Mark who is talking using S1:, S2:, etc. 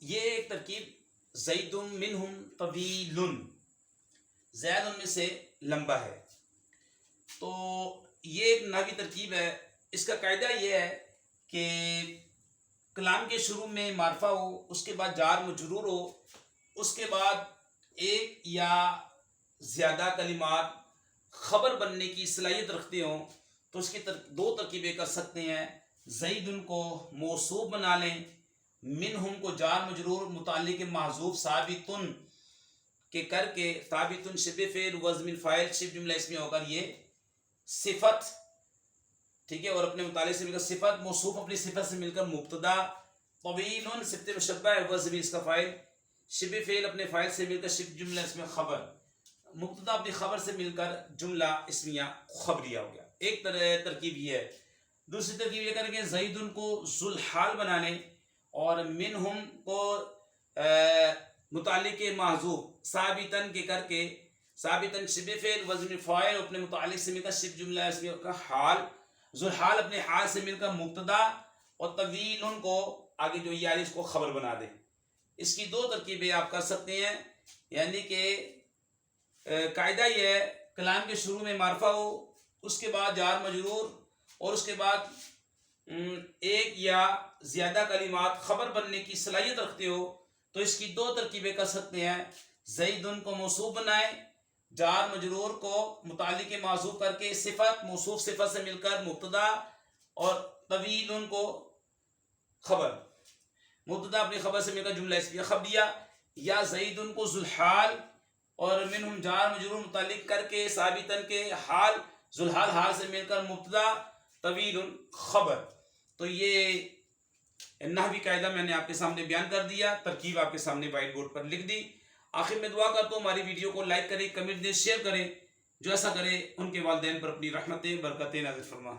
S1: یہ ایک ترکیب زید منہم طویل، زید ان میں سے لمبا ہے، تو یہ ایک نحوی ترکیب ہے۔ اس کا قاعدہ یہ ہے کہ کلام کے شروع میں معرفہ ہو، اس کے بعد جار مجرور ہو، اس کے بعد ایک یا زیادہ کلمات خبر بننے کی صلاحیت رکھتے ہوں، تو اس کی دو ترکیبیں کر سکتے ہیں۔ زید ان کو موصوف بنا لیں، منہم کو جار مجرور متعلق محذوف ثابتن کے کر کے، ثابتن شبہ فعل وزن فاعل شبہ جملہ اسمی ہو کر یہ صفت، ٹھیک ہے، اور اپنے متعلق سے مل کر صفت، موصوف اپنی صفت سے مل کر مبتدا، طویل صفت مشبہ ہے وزن اس کا فاعل، شبہ فعل اپنے فاعل سے مل کر شبہ جملہ اسمیہ خبر، مبتدا اپنی خبر سے مل کر جملہ اسمیہ خبریہ ہو گیا۔ ایک ترکیب یہ ہے۔ دوسری ترکیب یہ کریں گے زیدن کو ذوالحال بنا لیں اور منہم کو متعلق محذوف ثابتن کے کر کے، ثابتن شبہ فعل وزن فاعل اپنے متعلق سے مل کر شبہ جملہ اسمیہ کا حال، ذوالحال اپنے حال سے مل کر مبتدا، اور طویل کو آگے جو یہ اس کو خبر بنا دیں۔ اس کی دو ترکیبیں آپ کر سکتے ہیں، یعنی کہ قاعدہ یہ ہے کلام کے شروع میں معرفہ ہو، اس کے بعد جار مجرور، اور اس کے بعد ایک یا زیادہ کلمات خبر بننے کی صلاحیت رکھتے ہو، تو اس کی دو ترکیبیں کر سکتے ہیں۔ زیدن کو موصوف بنائیں، جار مجرور کو متعلق معذوف کر کے صفت، موصوف صفت سے مل کر مبتدا، اور طویل کو خبر، مبتدا اپنی خبر سے مل کر جملہ اسمیہ خبریہ، یا زیدن کو ذوالحال اور منہم جار مجرور متعلق کر کے ثابتن کے حال، ذوالحال حال سے مل کر مبتدا، طویل خبر۔ تو یہ نحوی قاعدہ میں نے آپ کے سامنے بیان کر دیا، ترکیب آپ کے سامنے وائٹ بورڈ پر لکھ دی۔ آخر میں دعا کرتا ہوں ہماری ویڈیو کو لائک کریں، کمنٹ دیں، شیئر کریں، جو ایسا کرے ان کے والدین پر اپنی رحمتیں برکتیں نازل فرما۔